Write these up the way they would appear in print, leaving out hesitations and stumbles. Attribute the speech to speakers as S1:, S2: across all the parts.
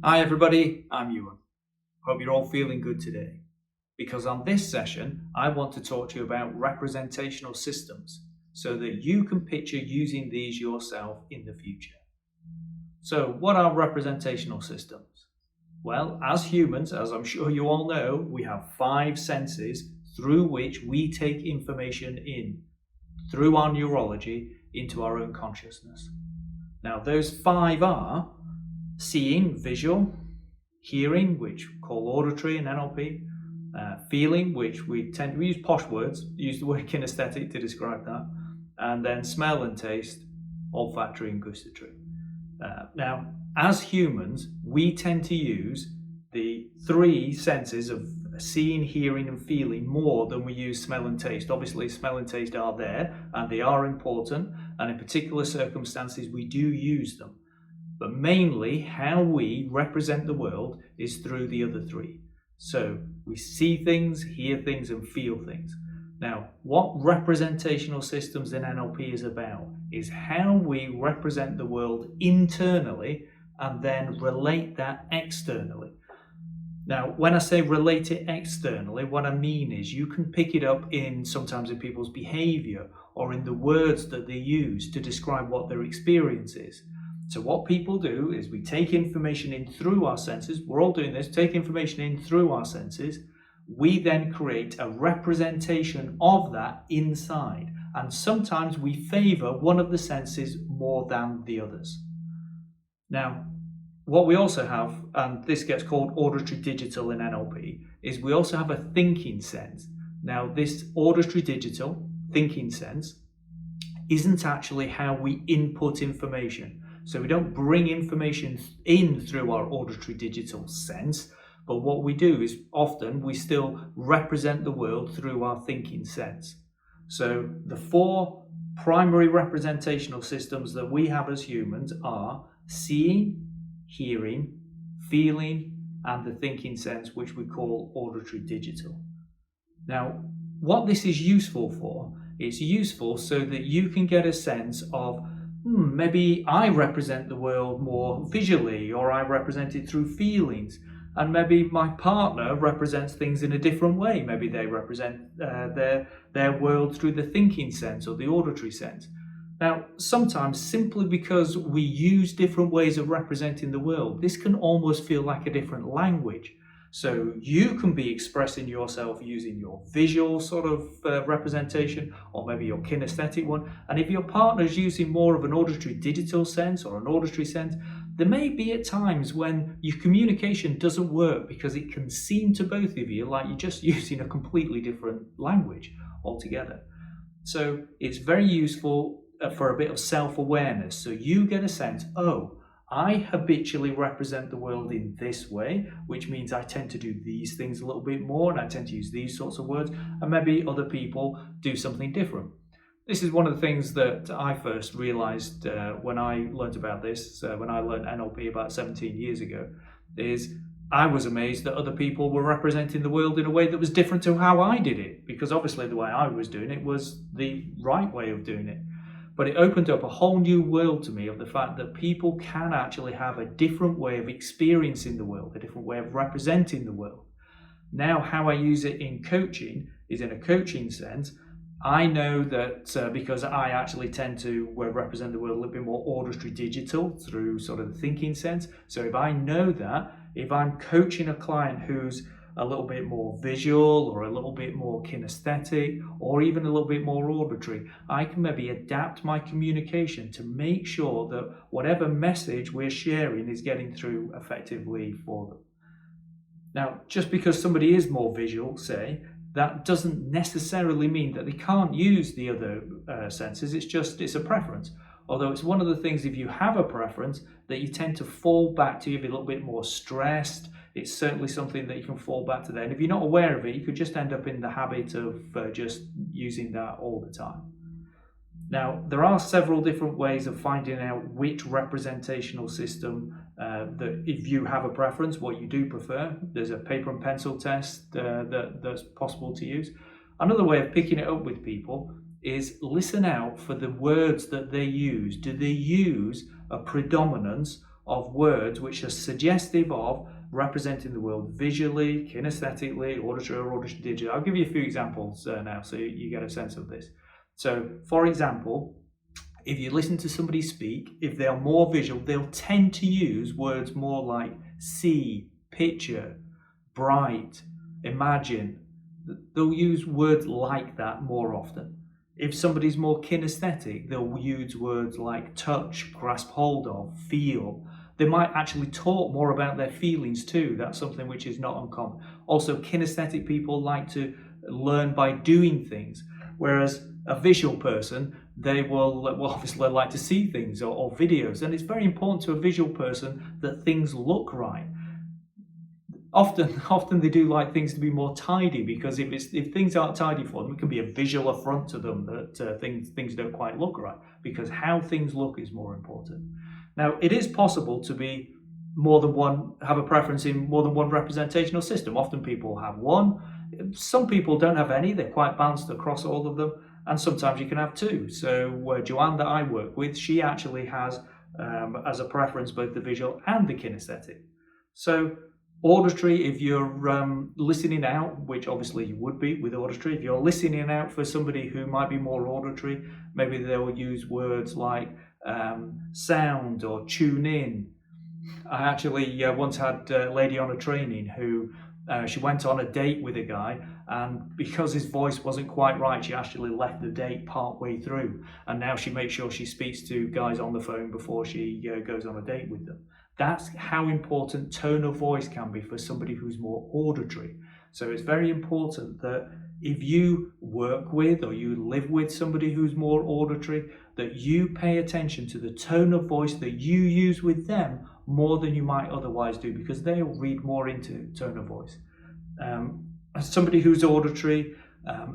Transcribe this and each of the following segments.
S1: Hi everybody, I'm Ewan. Hope you're all feeling good today. Because on this session, I want to talk to you about representational systems so that you can picture using these yourself in the future. So, what are representational systems? Well, as humans, as I'm sure you all know, we have 5 senses through which we take information in through our neurology into our own consciousness. Now, those 5 are seeing, visual; hearing, which we call auditory in NLP; feeling, which we use posh words, use the word kinaesthetic to describe that; and then smell and taste, olfactory and gustatory. Now, as humans, we tend to use the 3 senses of seeing, hearing and feeling more than we use smell and taste. Obviously, smell and taste are there and they are important, and in particular circumstances we do use them. But mainly how we represent the world is through the other 3. So we see things, hear things and feel things. Now, what representational systems in NLP is about is how we represent the world internally and then relate that externally. Now, when I say relate it externally, what I mean is you can pick it up sometimes in people's behavior or in the words that they use to describe what their experience is. So what people do is we take information in through our senses. We're all doing this, take information in through our senses. We then create a representation of that inside. And sometimes we favor one of the senses more than the others. Now, what we also have, and this gets called auditory digital in NLP, is we also have a thinking sense. Now, this auditory digital thinking sense isn't actually how we input information. So we don't bring information in through our auditory digital sense, but what we do is often we still represent the world through our thinking sense. So the 4 primary representational systems that we have as humans are seeing, hearing, feeling, and the thinking sense, which we call auditory digital. Now, what this is useful for, it's useful so that you can get a sense of maybe I represent the world more visually, or I represent it through feelings, and maybe my partner represents things in a different way. Maybe they represent their world through the thinking sense or the auditory sense. Now, sometimes simply because we use different ways of representing the world, this can almost feel like a different language. So you can be expressing yourself using your visual sort of representation, or maybe your kinesthetic one. And if your partner is using more of an auditory digital sense or an auditory sense, there may be at times when your communication doesn't work because it can seem to both of you like you're just using a completely different language altogether. So it's very useful for a bit of self-awareness. So you get a sense, I habitually represent the world in this way, which means I tend to do these things a little bit more and I tend to use these sorts of words, and maybe other people do something different. This is one of the things that I first realized when I learned about this, when I learned NLP about 17 years ago, is I was amazed that other people were representing the world in a way that was different to how I did it, because obviously the way I was doing it was the right way of doing it. But it opened up a whole new world to me of the fact that people can actually have a different way of experiencing the world, a different way of representing the world. Now, how I use it in coaching is in a coaching sense. I know that because I actually tend to represent the world a little bit more auditory digital through sort of the thinking sense. So if I know that, if I'm coaching a client who's a little bit more visual or a little bit more kinesthetic or even a little bit more auditory, I can maybe adapt my communication to make sure that whatever message we're sharing is getting through effectively for them. Now, just because somebody is more visual, say, that doesn't necessarily mean that they can't use the other senses. It's a preference. Although it's one of the things, if you have a preference, that you tend to fall back to. If you're a little bit more stressed, it's certainly something that you can fall back to there. And if you're not aware of it, you could just end up in the habit of just using that all the time. Now, there are several different ways of finding out which representational system that if you have a preference, what you do prefer. There's a paper and pencil test that's possible to use. Another way of picking it up with people is listen out for the words that they use. Do they use a predominance of words which are suggestive of representing the world visually, kinesthetically, auditory or auditory digital. I'll give you a few examples now so you get a sense of this. So, for example, if you listen to somebody speak, if they are more visual, they'll tend to use words more like see, picture, bright, imagine. They'll use words like that more often. If somebody's more kinesthetic, they'll use words like touch, grasp hold of, feel. They might actually talk more about their feelings too. That's something which is not uncommon. Also, kinesthetic people like to learn by doing things, whereas a visual person, they will obviously like to see things or videos. And it's very important to a visual person that things look right. Often they do like things to be more tidy, because if things aren't tidy for them, it can be a visual affront to them that things don't quite look right, because how things look is more important. Now, it is possible to be have a preference in more than one representational system. Often people have one. Some people don't have any. They're quite balanced across all of them, and sometimes you can have two. So Joanne, that I work with, she actually has as a preference both the visual and the kinesthetic. So auditory, if you're listening out, which obviously you would be with auditory, if you're listening out for somebody who might be more auditory, maybe they will use words like sound or tune in. I actually once had a lady on a training who she went on a date with a guy, and because his voice wasn't quite right, she actually left the date partway through, and now she makes sure she speaks to guys on the phone before she goes on a date with them. That's how important tone of voice can be for somebody who's more auditory. So it's very important that if you work with or you live with somebody who's more auditory, that you pay attention to the tone of voice that you use with them more than you might otherwise do, because they'll read more into tone of voice. Somebody who's auditory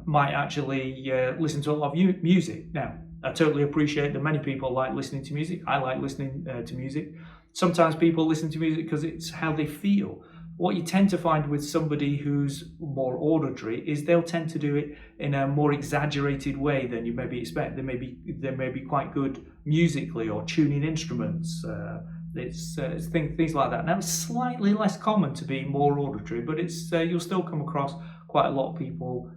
S1: might actually listen to a lot of music. Now, I totally appreciate that many people like listening to music. I like listening to music. Sometimes people listen to music because it's how they feel. What you tend to find with somebody who's more auditory is they'll tend to do it in a more exaggerated way than you maybe expect. They may be quite good musically or tuning instruments. It's things like that. Now, it's slightly less common to be more auditory, but it's you'll still come across quite a lot of people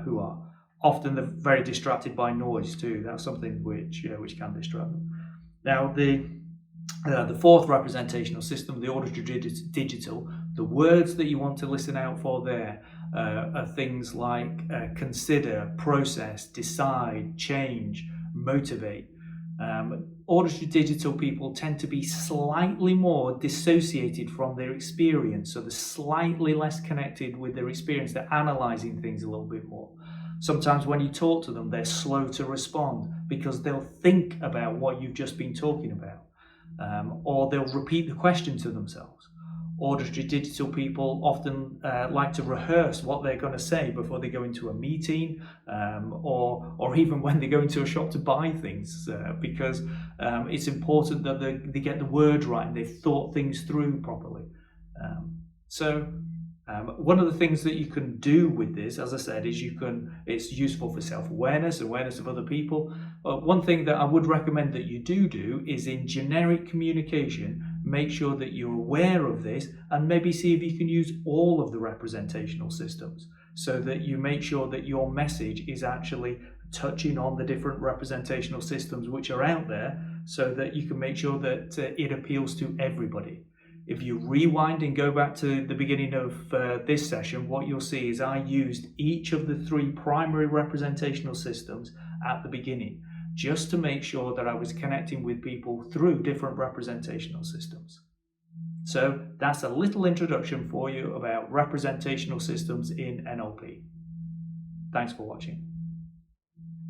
S1: who are. Often they're very distracted by noise too. That's something which can distract them. Now, the fourth representational system, the auditory digital, the words that you want to listen out for there are things like consider, process, decide, change, motivate. Auditory digital people tend to be slightly more dissociated from their experience, so they're slightly less connected with their experience. They're analysing things a little bit more. Sometimes when you talk to them, they're slow to respond because they'll think about what you've just been talking about, or they'll repeat the question to themselves. Auditory digital people often like to rehearse what they're going to say before they go into a meeting, or even when they go into a shop to buy things, because it's important that they get the word right and they've thought things through properly. One of the things that you can do with this, as I said, is it's useful for self-awareness, awareness of other people. One thing that I would recommend that you do is in generic communication, make sure that you're aware of this and maybe see if you can use all of the representational systems, so that you make sure that your message is actually touching on the different representational systems which are out there, so that you can make sure that it appeals to everybody. If you rewind and go back to the beginning of this session, what you'll see is I used each of the three primary representational systems at the beginning, just to make sure that I was connecting with people through different representational systems. So that's a little introduction for you about representational systems in NLP. Thanks for watching.